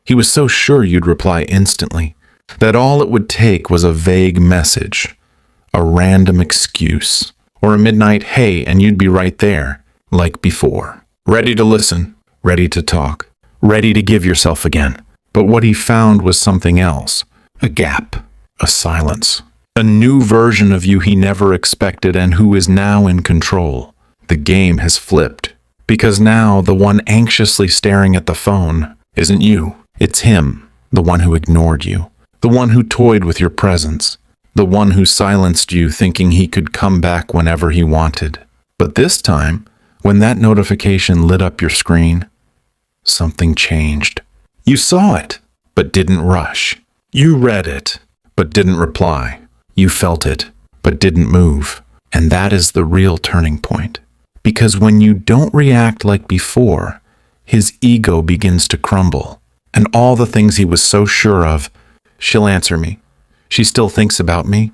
He was so sure you'd reply instantly, that all it would take was a vague message, a random excuse, or a midnight hey, and you'd be right there, like before. Ready to listen, ready to talk, ready to give yourself again. But what he found was something else, a gap, a silence, a new version of you he never expected and who is now in control. The game has flipped, because now the one anxiously staring at the phone isn't you. It's him, the one who ignored you, the one who toyed with your presence, the one who silenced you thinking he could come back whenever he wanted. But this time, when that notification lit up your screen, something changed. You saw it, but didn't rush. You read it, but didn't reply. You felt it, but didn't move. And that is the real turning point. Because when you don't react like before, his ego begins to crumble. And all the things he was so sure of, she'll answer me. She still thinks about me.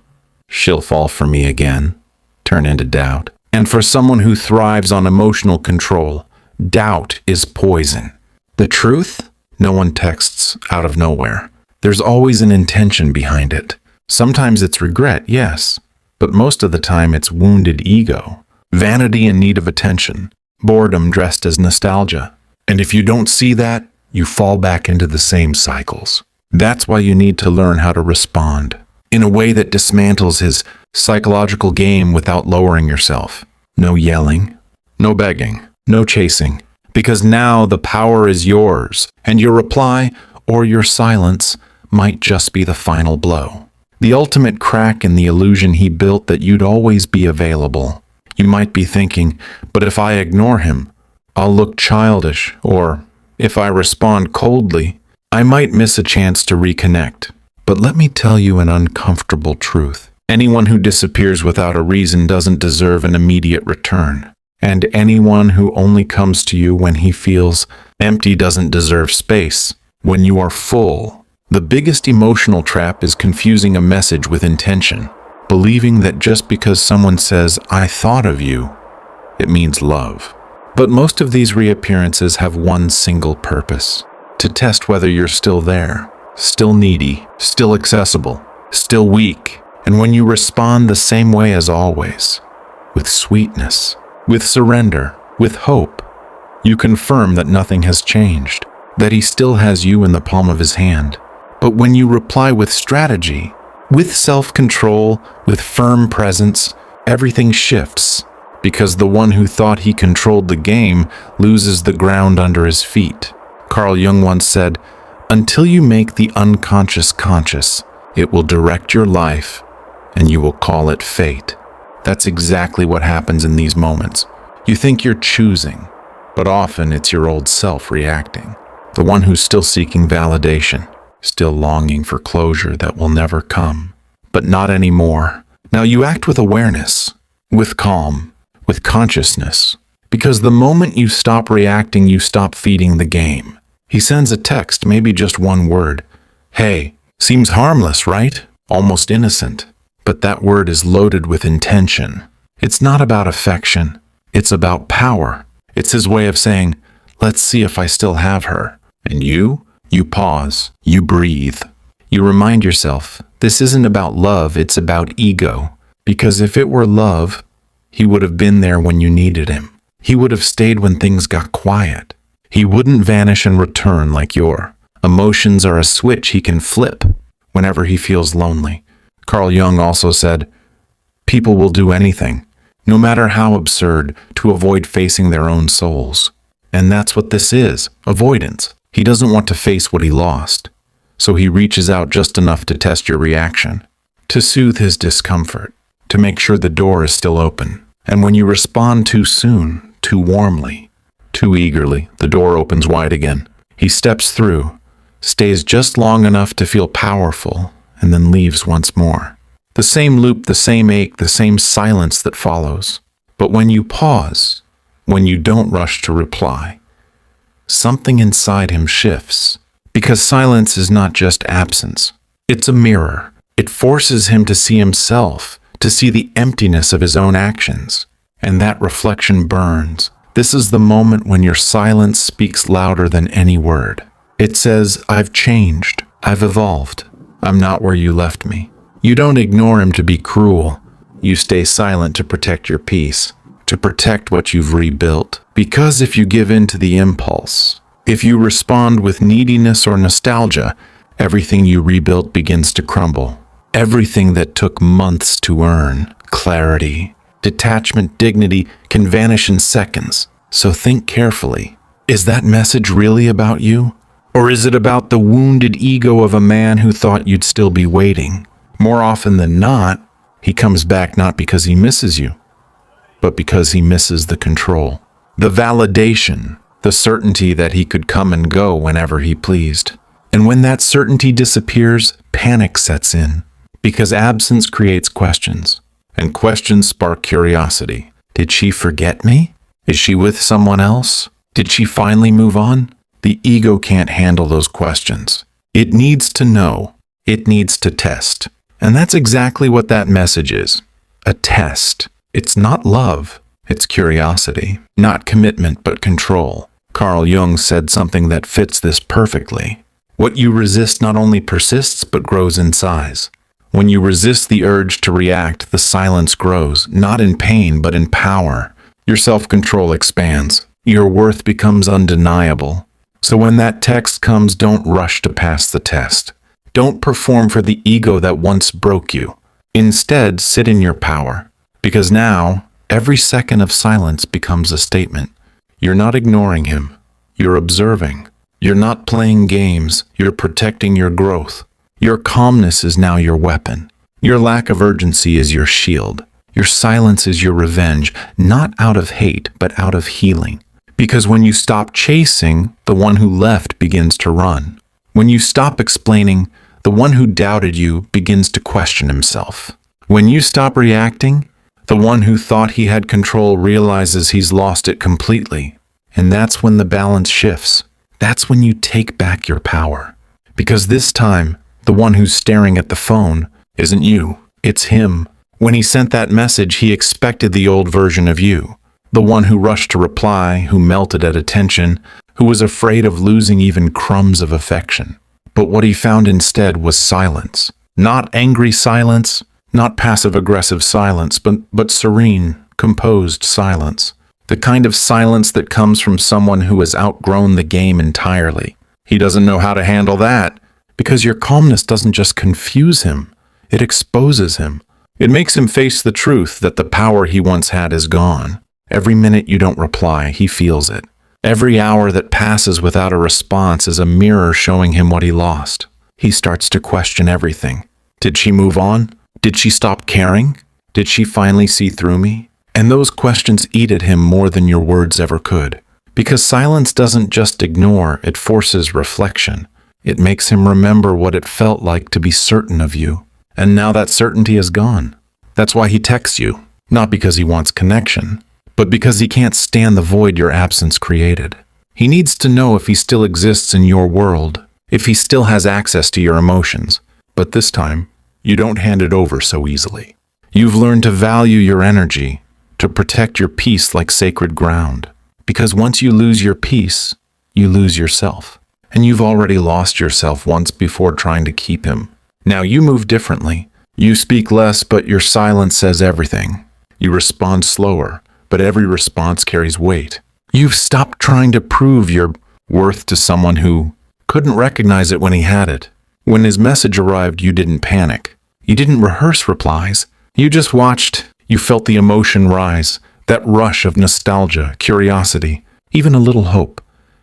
She'll fall for me again, turn into doubt. And for someone who thrives on emotional control, doubt is poison. The truth? No one texts out of nowhere. There's always an intention behind it. Sometimes it's regret, yes, but most of the time it's wounded ego, vanity in need of attention, boredom dressed as nostalgia. And if you don't see that, you fall back into the same cycles. That's why you need to learn how to respond in a way that dismantles his psychological game without lowering yourself. No yelling, no begging, no chasing, because now the power is yours, and your reply or your silence might just be the final blow. The ultimate crack in the illusion he built that you'd always be available. You might be thinking, but if I ignore him, I'll look childish, or if I respond coldly, I might miss a chance to reconnect. But let me tell you an uncomfortable truth. Anyone who disappears without a reason doesn't deserve an immediate return. And anyone who only comes to you when he feels empty doesn't deserve space. When you are full, the biggest emotional trap is confusing a message with intention, believing that just because someone says, "I thought of you," it means love. But most of these reappearances have one single purpose: to test whether you're still there, still needy, still accessible, still weak. And when you respond the same way as always, with sweetness, with surrender, with hope, you confirm that nothing has changed, that he still has you in the palm of his hand. But when you reply with strategy, with self-control, with firm presence, everything shifts, because the one who thought he controlled the game loses the ground under his feet. Carl Jung once said, "Until you make the unconscious conscious, it will direct your life, and you will call it fate." That's exactly what happens in these moments. You think you're choosing, but often it's your old self reacting, the one who's still seeking validation, still longing for closure that will never come. But not anymore. Now you act with awareness, with calm, with consciousness, because the moment you stop reacting, you stop feeding the game. He sends a text, maybe just one word. Hey, seems harmless, right? Almost innocent. But that word is loaded with intention. It's not about affection. It's about power. It's his way of saying, let's see if I still have her. And you pause, you breathe. You remind yourself, this isn't about love, it's about ego. Because if it were love, he would have been there when you needed him. He would have stayed when things got quiet. He wouldn't vanish and return like your emotions are a switch he can flip whenever he feels lonely. Carl Jung also said, people will do anything, no matter how absurd, to avoid facing their own souls. And that's what this is, avoidance. He doesn't want to face what he lost, so he reaches out just enough to test your reaction, to soothe his discomfort, to make sure the door is still open. And when you respond too soon, too warmly, too eagerly, the door opens wide again. He steps through, stays just long enough to feel powerful, and then leaves once more. The same loop, the same ache, the same silence that follows. But when you pause, when you don't rush to reply, something inside him shifts. Because silence is not just absence. It's a mirror. It forces him to see himself, to see the emptiness of his own actions. And that reflection burns. This is the moment when your silence speaks louder than any word. It says, I've changed. I've evolved. I'm not where you left me. You don't ignore him to be cruel. You stay silent to protect your peace, to protect what you've rebuilt. Because if you give in to the impulse, if you respond with neediness or nostalgia, everything you rebuilt begins to crumble. Everything that took months to earn, clarity, detachment, dignity, can vanish in seconds. So think carefully. Is that message really about you? Or is it about the wounded ego of a man who thought you'd still be waiting? More often than not, he comes back not because he misses you, but because he misses the control, the validation, the certainty that he could come and go whenever he pleased. And when that certainty disappears, panic sets in, because absence creates questions, and questions spark curiosity. Did she forget me? Is she with someone else? Did she finally move on? The ego can't handle those questions. It needs to know. It needs to test. And that's exactly what that message is. A test. It's not love. It's curiosity. Not commitment, but control. Carl Jung said something that fits this perfectly. What you resist not only persists, but grows in size. When you resist the urge to react, the silence grows, not in pain, but in power. Your self-control expands. Your worth becomes undeniable. So when that text comes, don't rush to pass the test. Don't perform for the ego that once broke you. Instead, sit in your power. Because now, every second of silence becomes a statement. You're not ignoring him. You're observing. You're not playing games. You're protecting your growth. Your calmness is now your weapon. Your lack of urgency is your shield. Your silence is your revenge, not out of hate, but out of healing. Because when you stop chasing, the one who left begins to run. When you stop explaining, the one who doubted you begins to question himself. When you stop reacting, the one who thought he had control realizes he's lost it completely. And that's when the balance shifts. That's when you take back your power. Because this time, the one who's staring at the phone isn't you, it's him. When he sent that message, he expected the old version of you. The one who rushed to reply, who melted at attention, who was afraid of losing even crumbs of affection. But what he found instead was silence. Not angry silence, not passive-aggressive silence, but serene, composed silence. The kind of silence that comes from someone who has outgrown the game entirely. He doesn't know how to handle that, because your calmness doesn't just confuse him, it exposes him. It makes him face the truth that the power he once had is gone. Every minute you don't reply, he feels it. Every hour that passes without a response is a mirror showing him what he lost. He starts to question everything. Did she move on? Did she stop caring? Did she finally see through me? And those questions eat at him more than your words ever could. Because silence doesn't just ignore, it forces reflection. It makes him remember what it felt like to be certain of you. And now that certainty is gone. That's why he texts you. Not because he wants connection, but because he can't stand the void your absence created. He needs to know if he still exists in your world, if he still has access to your emotions. But this time, you don't hand it over so easily. You've learned to value your energy, to protect your peace like sacred ground. Because once you lose your peace, you lose yourself. And you've already lost yourself once before trying to keep him. Now you move differently. You speak less, but your silence says everything. You respond slower, but every response carries weight. You've stopped trying to prove your worth to someone who couldn't recognize it when he had it. When his message arrived, you didn't panic. You didn't rehearse replies. You just watched. You felt the emotion rise, that rush of nostalgia, curiosity, even a little hope.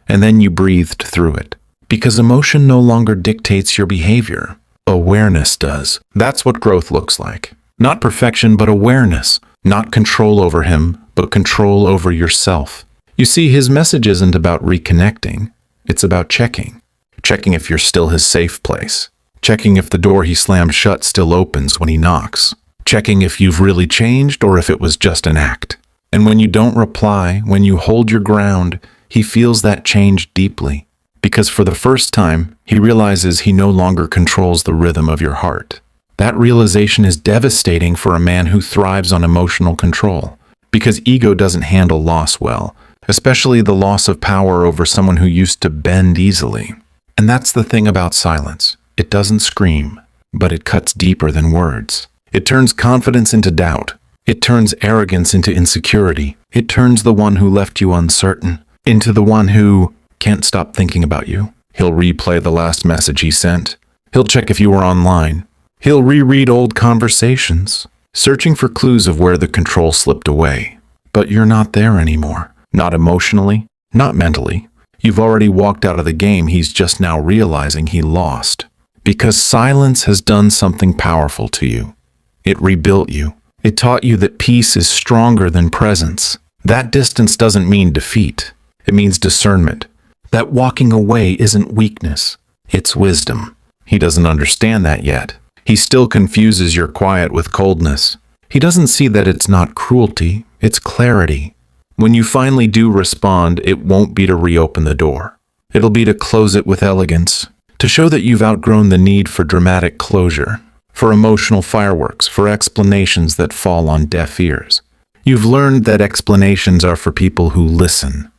And then you breathed through it. Because emotion no longer dictates your behavior. Awareness does. That's what growth looks like. Not perfection, but awareness. Not control over him, but control over yourself. You see, his message isn't about reconnecting. It's about checking. Checking if you're still his safe place. Checking if the door he slammed shut still opens when he knocks. Checking if you've really changed or if it was just an act. And when you don't reply, when you hold your ground, he feels that change deeply. Because for the first time, he realizes he no longer controls the rhythm of your heart. That realization is devastating for a man who thrives on emotional control. Because ego doesn't handle loss well, especially the loss of power over someone who used to bend easily. And that's the thing about silence. It doesn't scream, but it cuts deeper than words. It turns confidence into doubt. It turns arrogance into insecurity. It turns the one who left you uncertain into the one who can't stop thinking about you. He'll replay the last message he sent. He'll check if you were online. He'll reread old conversations, searching for clues of where the control slipped away. But you're not there anymore. Not emotionally, not mentally. You've already walked out of the game he's just now realizing he lost. Because silence has done something powerful to you. It rebuilt you. It taught you that peace is stronger than presence. That distance doesn't mean defeat. It means discernment. That walking away isn't weakness. It's wisdom. He doesn't understand that yet. He still confuses your quiet with coldness. He doesn't see that it's not cruelty, it's clarity. When you finally do respond, it won't be to reopen the door. It'll be to close it with elegance, to show that you've outgrown the need for dramatic closure, for emotional fireworks, for explanations that fall on deaf ears. You've learned that explanations are for people who listen,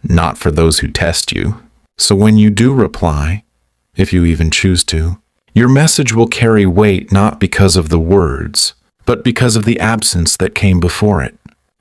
not for those who test you. So when you do reply, if you even choose to, your message will carry weight not because of the words, but because of the absence that came before it.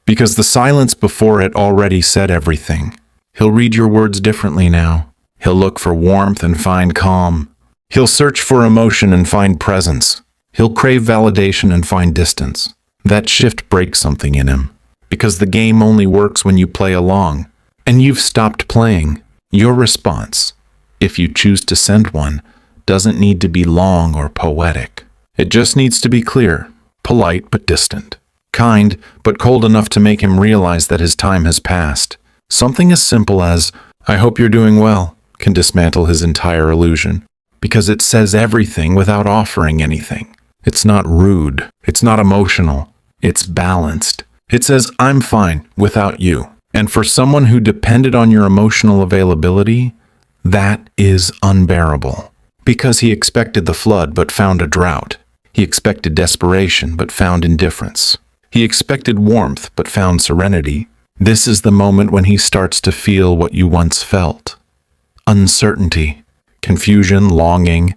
Because the silence before it already said everything. He'll read your words differently now. He'll look for warmth and find calm. He'll search for emotion and find presence. He'll crave validation and find distance. That shift breaks something in him. Because the game only works when you play along. And you've stopped playing. Your response, if you choose to send one, doesn't need to be long or poetic. It just needs to be clear, polite but distant, kind but cold enough to make him realize that his time has passed. Something as simple as, "I hope you're doing well," can dismantle his entire illusion, because it says everything without offering anything. It's not rude, it's not emotional, it's balanced. It says, "I'm fine without you." And for someone who depended on your emotional availability, that is unbearable. Because he expected the flood but found a drought. He expected desperation but found indifference. He expected warmth but found serenity. This is the moment when he starts to feel what you once felt. Uncertainty, confusion, longing.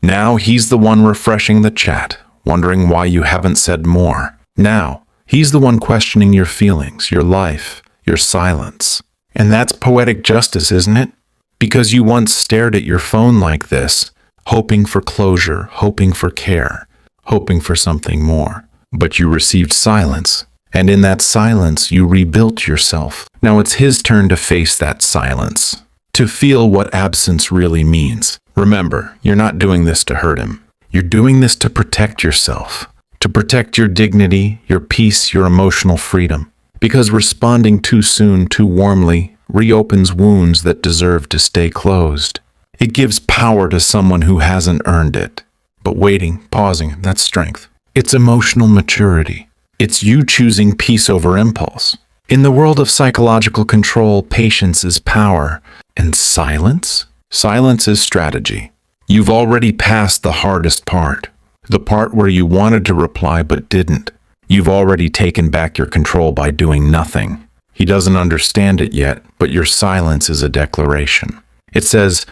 Now he's the one refreshing the chat, wondering why you haven't said more. Now he's the one questioning your feelings, your life, your silence. And that's poetic justice, isn't it? Because you once stared at your phone like this, hoping for closure, hoping for care, hoping for something more. But you received silence, and in that silence you rebuilt yourself. Now it's his turn to face that silence, to feel what absence really means. Remember, you're not doing this to hurt him. You're doing this to protect yourself, to protect your dignity, your peace, your emotional freedom. Because responding too soon, too warmly, reopens wounds that deserve to stay closed. It gives power to someone who hasn't earned it. But waiting, pausing, that's strength. It's emotional maturity. It's you choosing peace over impulse. In the world of psychological control, patience is power. And silence? Silence is strategy. You've already passed the hardest part. The part where you wanted to reply but didn't. You've already taken back your control by doing nothing. He doesn't understand it yet, but your silence is a declaration. It says,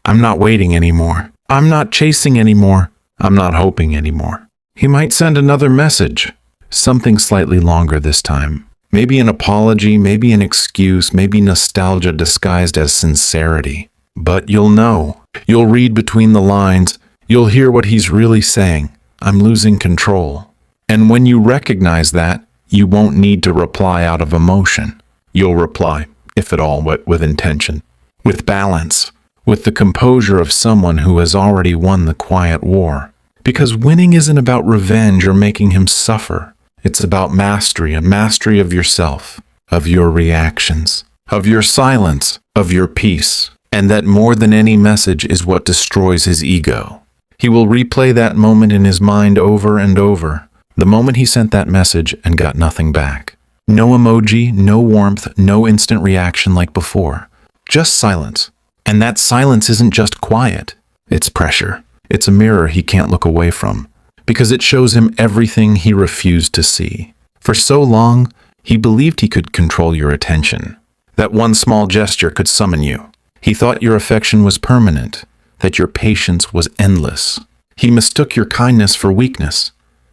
"I'm not waiting anymore. I'm not chasing anymore. I'm not hoping anymore." He might send another message, something slightly longer this time. Maybe an apology, maybe an excuse, maybe nostalgia disguised as sincerity. But you'll know. You'll read between the lines. You'll hear what he's really saying. "I'm losing control." And when you recognize that, you won't need to reply out of emotion. You'll reply, if at all, with intention, with balance, with the composure of someone who has already won the quiet war. Because winning isn't about revenge or making him suffer. It's about mastery, a mastery of yourself, of your reactions, of your silence, of your peace. And that more than any message is what destroys his ego. He will replay that moment in his mind over and over. The moment he sent that message and got nothing back. No emoji, no warmth, no instant reaction like before. Just silence. And that silence isn't just quiet. It's pressure. It's a mirror he can't look away from. Because it shows him everything he refused to see. For so long, he believed he could control your attention. That one small gesture could summon you. He thought your affection was permanent, that your patience was endless. He mistook your kindness for weakness,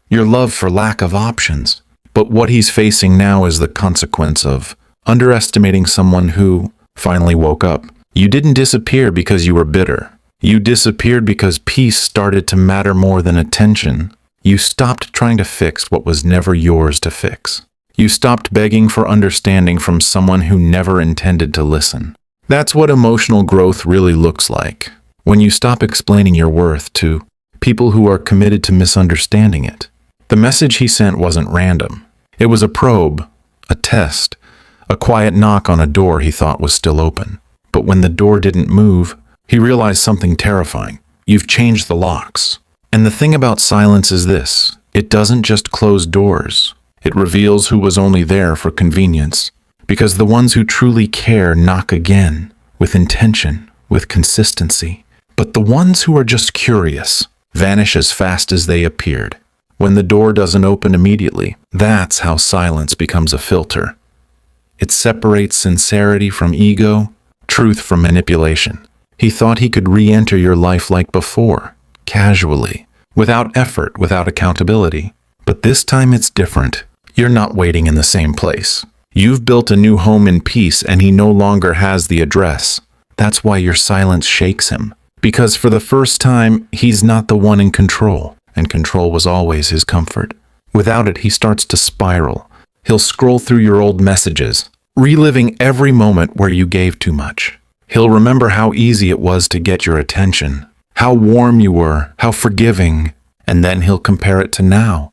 your love for lack of options. But what he's facing now is the consequence of underestimating someone who finally woke up. You didn't disappear because you were bitter. You disappeared because peace started to matter more than attention. You stopped trying to fix what was never yours to fix. You stopped begging for understanding from someone who never intended to listen. That's what emotional growth really looks like, when you stop explaining your worth to people who are committed to misunderstanding it. The message he sent wasn't random. It was a probe, a test, a quiet knock on a door he thought was still open. But when the door didn't move, he realized something terrifying. You've changed the locks. And the thing about silence is this: it doesn't just close doors. It reveals who was only there for convenience. Because the ones who truly care knock again, with intention, with consistency. But the ones who are just curious vanish as fast as they appeared. When the door doesn't open immediately, that's how silence becomes a filter. It separates sincerity from ego, truth from manipulation. He thought he could re-enter your life like before, casually, without effort, without accountability. But this time it's different. You're not waiting in the same place. You've built a new home in peace, and he no longer has the address. That's why your silence shakes him. Because for the first time, he's not the one in control, and control was always his comfort. Without it, he starts to spiral. He'll scroll through your old messages, reliving every moment where you gave too much. He'll remember how easy it was to get your attention, how warm you were, how forgiving, and then he'll compare it to now,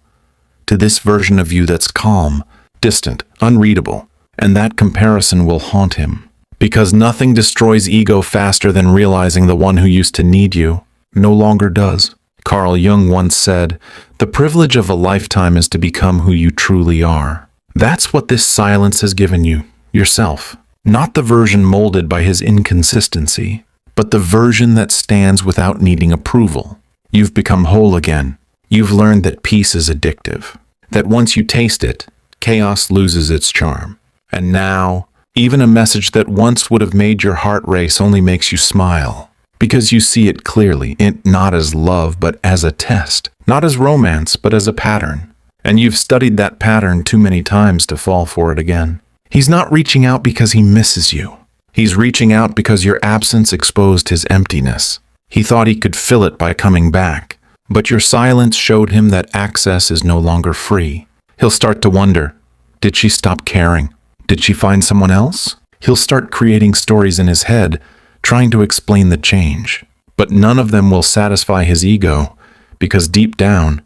to this version of you that's calm, distant, unreadable, and that comparison will haunt him. Because nothing destroys ego faster than realizing the one who used to need you no longer does. Carl Jung once said, "The privilege of a lifetime is to become who you truly are." That's what this silence has given you, yourself. Not the version molded by his inconsistency, but the version that stands without needing approval. You've become whole again. You've learned that peace is addictive, that once you taste it, chaos loses its charm. And now, even a message that once would have made your heart race only makes you smile, because you see it clearly, not as love, but as a test, not as romance, but as a pattern. And you've studied that pattern too many times to fall for it again. He's not reaching out because he misses you. He's reaching out because your absence exposed his emptiness. He thought he could fill it by coming back, but your silence showed him that access is no longer free. He'll start to wonder, did she stop caring? Did she find someone else? He'll start creating stories in his head, trying to explain the change. But none of them will satisfy his ego, because deep down,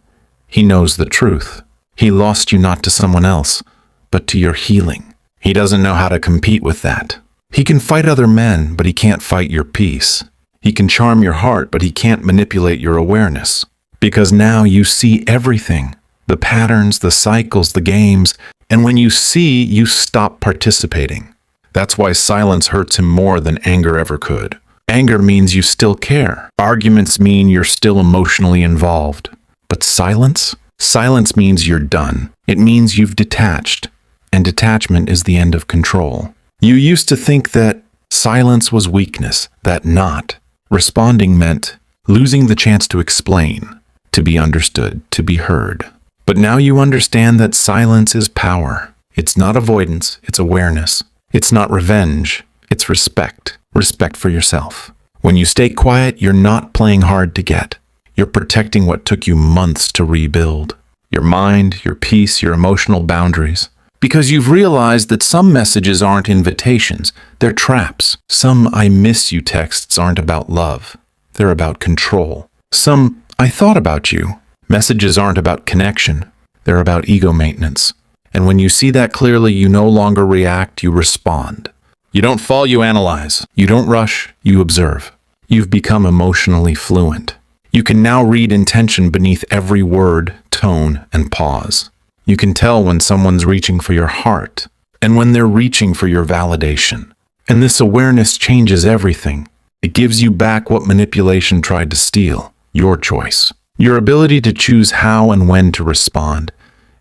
he knows the truth. He lost you not to someone else, but to your healing. He doesn't know how to compete with that. He can fight other men, but he can't fight your peace. He can charm your heart, but he can't manipulate your awareness. Because now you see everything. The patterns, the cycles, the games. And when you see, you stop participating. That's why silence hurts him more than anger ever could. Anger means you still care. Arguments mean you're still emotionally involved. But silence? Silence means you're done. It means you've detached. And detachment is the end of control. You used to think that silence was weakness, that not responding meant losing the chance to explain, to be understood, to be heard. But now you understand that silence is power. It's not avoidance, it's awareness. It's not revenge, it's respect. Respect for yourself. When you stay quiet, you're not playing hard to get. You're protecting what took you months to rebuild. Your mind, your peace, your emotional boundaries. Because you've realized that some messages aren't invitations, they're traps. Some "I miss you" texts aren't about love, they're about control. Some "I thought about you" messages aren't about connection, they're about ego maintenance. And when you see that clearly, you no longer react, you respond. You don't fall, you analyze. You don't rush, you observe. You've become emotionally fluent. You can now read intention beneath every word, tone, and pause. You can tell when someone's reaching for your heart and when they're reaching for your validation. And this awareness changes everything. It gives you back what manipulation tried to steal, your choice. Your ability to choose how and when to respond,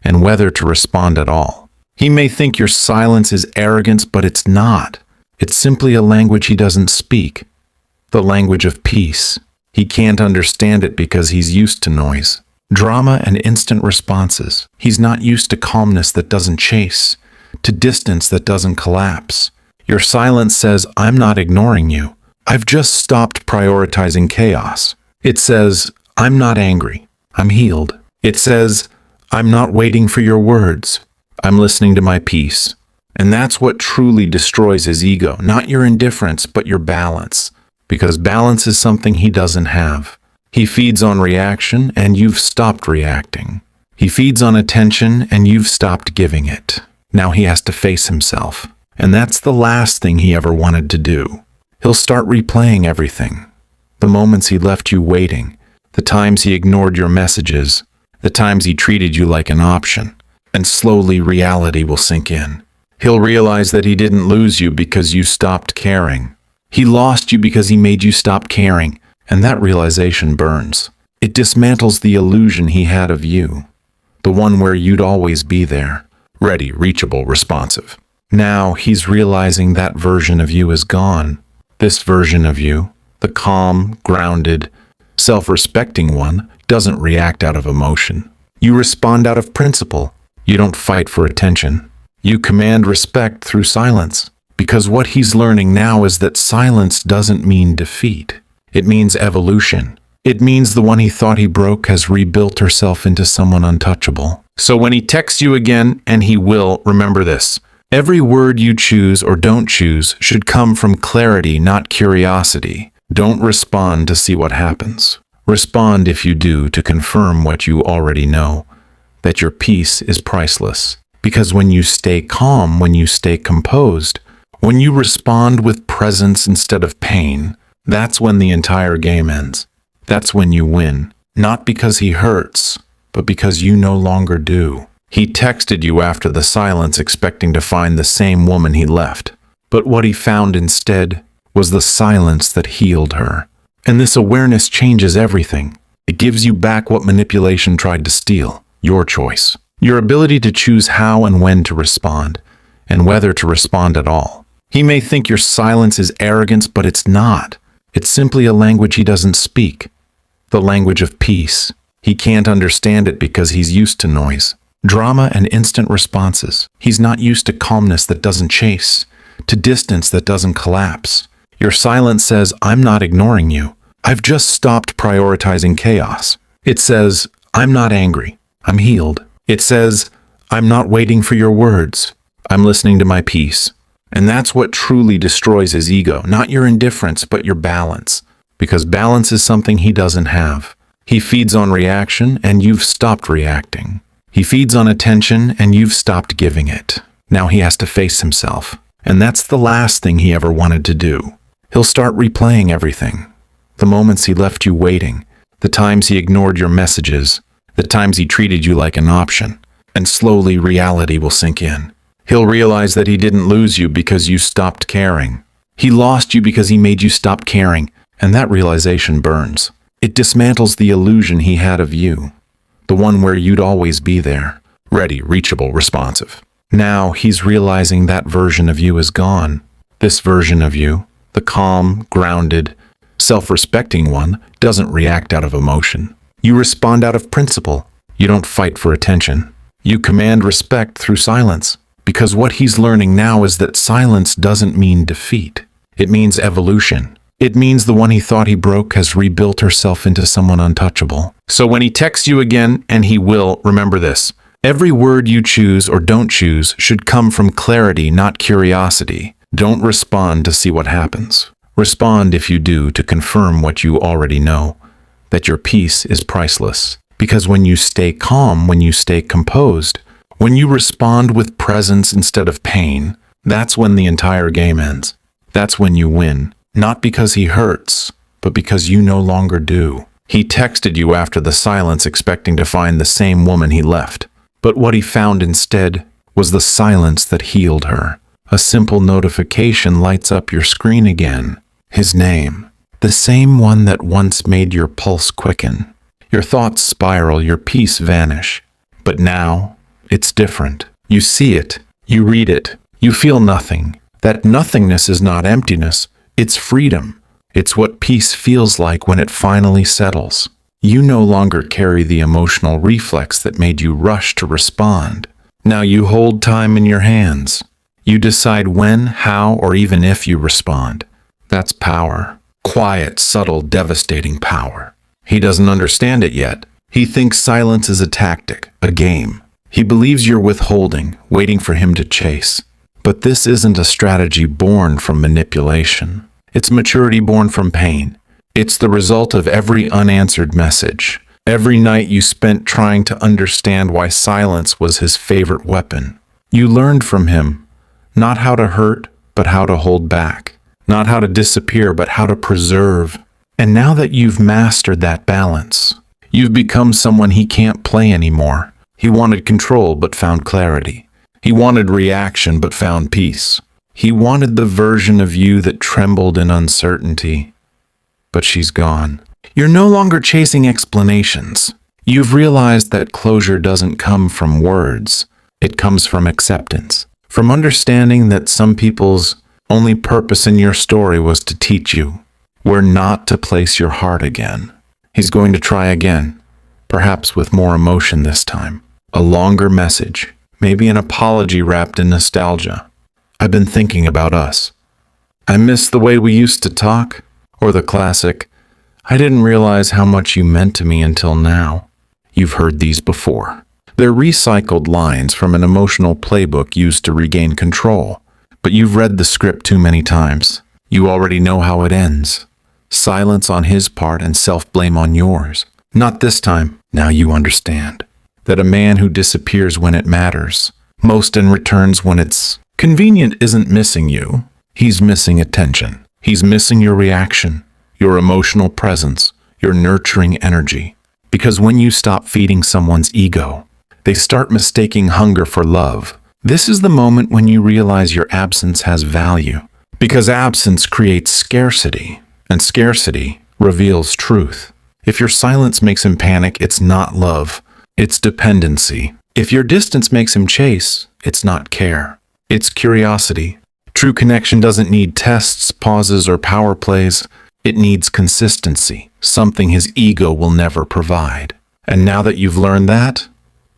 and whether to respond at all. He may think your silence is arrogance, but it's not. It's simply a language he doesn't speak. The language of peace. He can't understand it because he's used to noise, drama, and instant responses. He's not used to calmness that doesn't chase, to distance that doesn't collapse. Your silence says, I'm not ignoring you. I've just stopped prioritizing chaos. It says, I'm not angry. I'm healed. It says, I'm not waiting for your words. I'm listening to my peace. And that's what truly destroys his ego, not your indifference, but your balance. Because balance is something he doesn't have. He feeds on reaction, and you've stopped reacting. He feeds on attention, and you've stopped giving it. Now he has to face himself. And that's the last thing he ever wanted to do. He'll start replaying everything. The moments he left you waiting, the times he ignored your messages, the times he treated you like an option. And slowly reality will sink in. He'll realize that he didn't lose you because you stopped caring. He lost you because he made you stop caring, and that realization burns. It dismantles the illusion he had of you, the one where you'd always be there, ready, reachable, responsive. Now he's realizing that version of you is gone. This version of you, the calm, grounded, self-respecting one, doesn't react out of emotion. You respond out of principle. You don't fight for attention. You command respect through silence. Because what he's learning now is that silence doesn't mean defeat. It means evolution. It means the one he thought he broke has rebuilt herself into someone untouchable. So when he texts you again, and he will, remember this. Every word you choose or don't choose should come from clarity, not curiosity. Don't respond to see what happens. Respond, if you do, to confirm what you already know, that your peace is priceless. Because when you stay calm, when you stay composed, when you respond with presence instead of pain, that's when the entire game ends. That's when you win. Not because he hurts, but because you no longer do. He texted you after the silence expecting to find the same woman he left. But what he found instead was the silence that healed her. And this awareness changes everything. It gives you back what manipulation tried to steal. Your choice. Your ability to choose how and when to respond, and whether to respond at all. He may think your silence is arrogance, but it's not. It's simply a language he doesn't speak. The language of peace. He can't understand it because he's used to noise, drama, and instant responses. He's not used to calmness that doesn't chase, to distance that doesn't collapse. Your silence says, I'm not ignoring you. I've just stopped prioritizing chaos. It says, I'm not angry. I'm healed. It says, I'm not waiting for your words. I'm listening to my peace. And that's what truly destroys his ego, not your indifference, but your balance. Because balance is something he doesn't have. He feeds on reaction, and you've stopped reacting. He feeds on attention, and you've stopped giving it. Now he has to face himself. And that's the last thing he ever wanted to do. He'll start replaying everything. The moments he left you waiting, the times he ignored your messages, the times he treated you like an option. And slowly reality will sink in. He'll realize that he didn't lose you because you stopped caring. He lost you because he made you stop caring, and that realization burns. It dismantles the illusion he had of you, the one where you'd always be there, ready, reachable, responsive. Now he's realizing that version of you is gone. This version of you, the calm, grounded, self-respecting one, doesn't react out of emotion. You respond out of principle. You don't fight for attention. You command respect through silence. Because what he's learning now is that silence doesn't mean defeat. It means evolution. It means the one he thought he broke has rebuilt herself into someone untouchable. So when he texts you again, and he will, remember this. Every word you choose or don't choose should come from clarity, not curiosity. Don't respond to see what happens. Respond, if you do, to confirm what you already know, that your peace is priceless. Because when you stay calm, when you stay composed, when you respond with presence instead of pain, that's when the entire game ends. That's when you win. Not because he hurts, but because you no longer do. He texted you after the silence expecting to find the same woman he left. But what he found instead was the silence that healed her. A simple notification lights up your screen again. His name. The same one that once made your pulse quicken. Your thoughts spiral, your peace vanish. But now, it's different. You see it. You read it. You feel nothing. That nothingness is not emptiness, it's freedom. It's what peace feels like when it finally settles. You no longer carry the emotional reflex that made you rush to respond. Now you hold time in your hands. You decide when, how, or even if you respond. That's power. Quiet, subtle, devastating power. He doesn't understand it yet. He thinks silence is a tactic, a game. He believes you're withholding, waiting for him to chase. But this isn't a strategy born from manipulation. It's maturity born from pain. It's the result of every unanswered message. Every night you spent trying to understand why silence was his favorite weapon. You learned from him, not how to hurt, but how to hold back. Not how to disappear, but how to preserve. And now that you've mastered that balance, you've become someone he can't play anymore. He wanted control, but found clarity. He wanted reaction, but found peace. He wanted the version of you that trembled in uncertainty. But she's gone. You're no longer chasing explanations. You've realized that closure doesn't come from words. It comes from acceptance. From understanding that some people's only purpose in your story was to teach you where not to place your heart again. He's going to try again, perhaps with more emotion this time. A longer message, maybe an apology wrapped in nostalgia. I've been thinking about us. I miss the way we used to talk, or the classic, I didn't realize how much you meant to me until now. You've heard these before. They're recycled lines from an emotional playbook used to regain control. But you've read the script too many times. You already know how it ends. Silence on his part and self-blame on yours. Not this time. Now you understand. That a man who disappears when it matters, most and returns when it's convenient, isn't missing you. He's missing attention. He's missing your reaction, your emotional presence, your nurturing energy. Because when you stop feeding someone's ego, they start mistaking hunger for love. This is the moment when you realize your absence has value. Because absence creates scarcity, and scarcity reveals truth. If your silence makes him panic, it's not love, it's dependency. If your distance makes him chase, it's not care, it's curiosity. True connection doesn't need tests, pauses, or power plays. It needs consistency, something his ego will never provide. And now that you've learned that,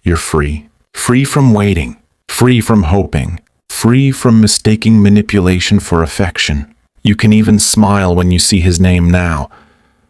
you're free. Free from waiting. Free from hoping, free from mistaking manipulation for affection. You can even smile when you see his name now,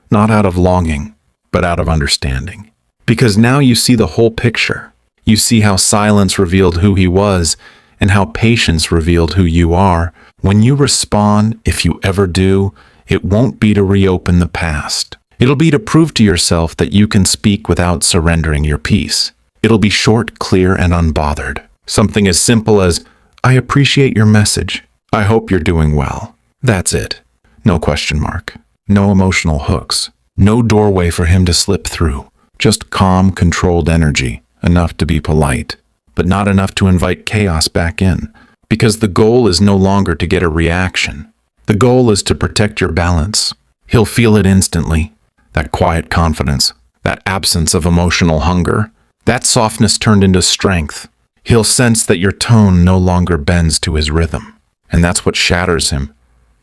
not out of longing, but out of understanding. Because now you see the whole picture. You see how silence revealed who he was, and how patience revealed who you are. When you respond, if you ever do, it won't be to reopen the past. It'll be to prove to yourself that you can speak without surrendering your peace. It'll be short, clear, and unbothered. Something as simple as, I appreciate your message. I hope you're doing well. That's it. No question mark. No emotional hooks. No doorway for him to slip through. Just calm, controlled energy, enough to be polite, but not enough to invite chaos back in. Because the goal is no longer to get a reaction. The goal is to protect your balance. He'll feel it instantly. That quiet confidence, that absence of emotional hunger, that softness turned into strength. He'll sense that your tone no longer bends to his rhythm. And that's what shatters him.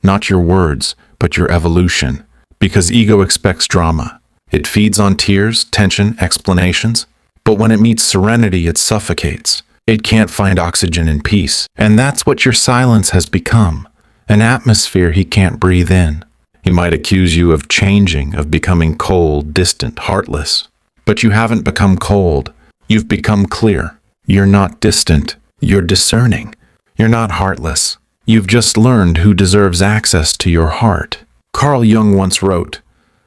Not your words, but your evolution. Because ego expects drama. It feeds on tears, tension, explanations. But when it meets serenity, it suffocates. It can't find oxygen in peace. And that's what your silence has become. An atmosphere he can't breathe in. He might accuse you of changing, of becoming cold, distant, heartless. But you haven't become cold. You've become clear. You're not distant. You're discerning. You're not heartless. You've just learned who deserves access to your heart. Carl Jung once wrote,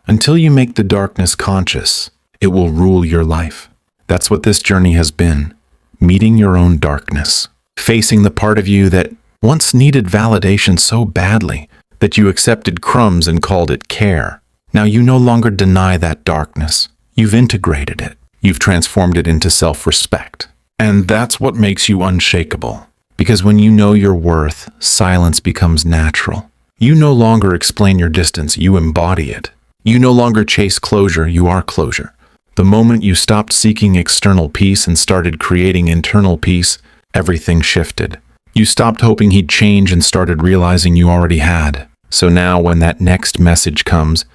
"Until you make the darkness conscious, it will rule your life." That's what this journey has been. Meeting your own darkness. Facing the part of you that once needed validation so badly that you accepted crumbs and called it care. Now you no longer deny that darkness. You've integrated it. You've transformed it into self-respect. And that's what makes you unshakable. Because when you know your worth, silence becomes natural. You no longer explain your distance, you embody it. You no longer chase closure, you are closure. The moment you stopped seeking external peace and started creating internal peace, everything shifted. You stopped hoping he'd change and started realizing you already had. So now when that next message comes,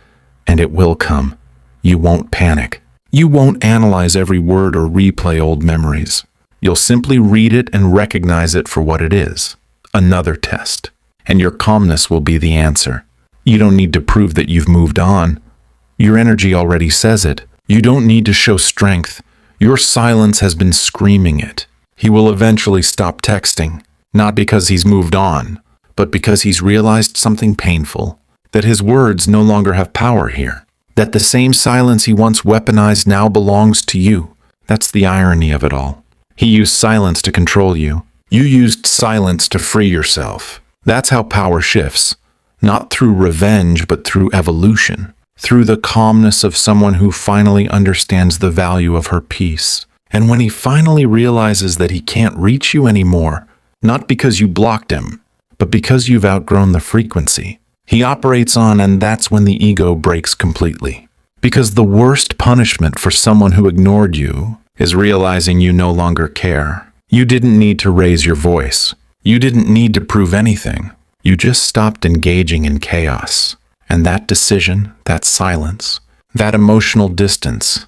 and it will come, you won't panic. You won't analyze every word or replay old memories. You'll simply read it and recognize it for what it is. Another test. And your calmness will be the answer. You don't need to prove that you've moved on. Your energy already says it. You don't need to show strength. Your silence has been screaming it. He will eventually stop texting, not because he's moved on, but because he's realized something painful, that his words no longer have power here, that the same silence he once weaponized now belongs to you. That's the irony of it all. He used silence to control you. You used silence to free yourself. That's how power shifts, not through revenge, but through evolution, through the calmness of someone who finally understands the value of her peace. And when he finally realizes that he can't reach you anymore, not because you blocked him, but because you've outgrown the frequency, he operates on, and that's when the ego breaks completely. Because the worst punishment for someone who ignored you is realizing you no longer care. You didn't need to raise your voice. You didn't need to prove anything. You just stopped engaging in chaos. And that decision, that silence, that emotional distance,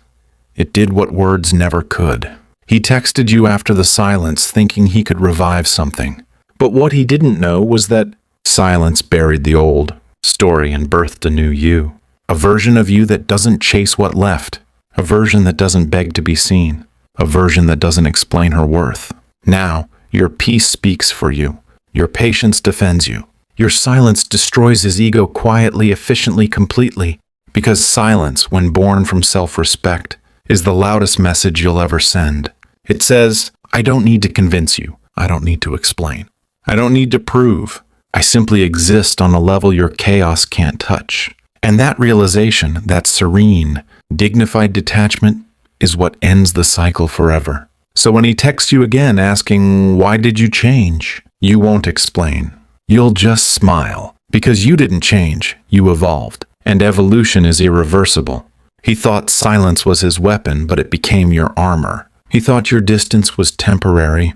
it did what words never could. He texted you after the silence thinking he could revive something. But what he didn't know was that silence buried the old story and birthed a new you. A version of you that doesn't chase what left. A version that doesn't beg to be seen. A version that doesn't explain her worth. Now, your peace speaks for you. Your patience defends you. Your silence destroys his ego quietly, efficiently, completely. Because silence, when born from self-respect, is the loudest message you'll ever send. It says, I don't need to convince you. I don't need to explain. I don't need to prove. I simply exist on a level your chaos can't touch. And that realization, that serene, dignified detachment, is what ends the cycle forever. So when he texts you again asking, why did you change? You won't explain. You'll just smile. Because you didn't change, you evolved. And evolution is irreversible. He thought silence was his weapon, but it became your armor. He thought your distance was temporary,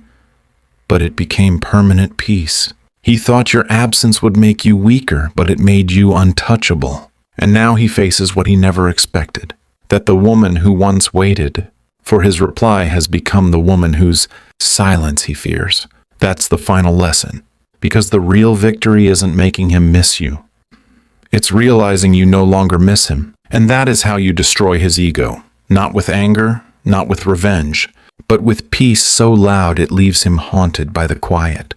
but it became permanent peace. He thought your absence would make you weaker, but it made you untouchable. And now he faces what he never expected, that the woman who once waited for his reply has become the woman whose silence he fears. That's the final lesson, because the real victory isn't making him miss you. It's realizing you no longer miss him, and that is how you destroy his ego. Not with anger, not with revenge, but with peace so loud it leaves him haunted by the quiet.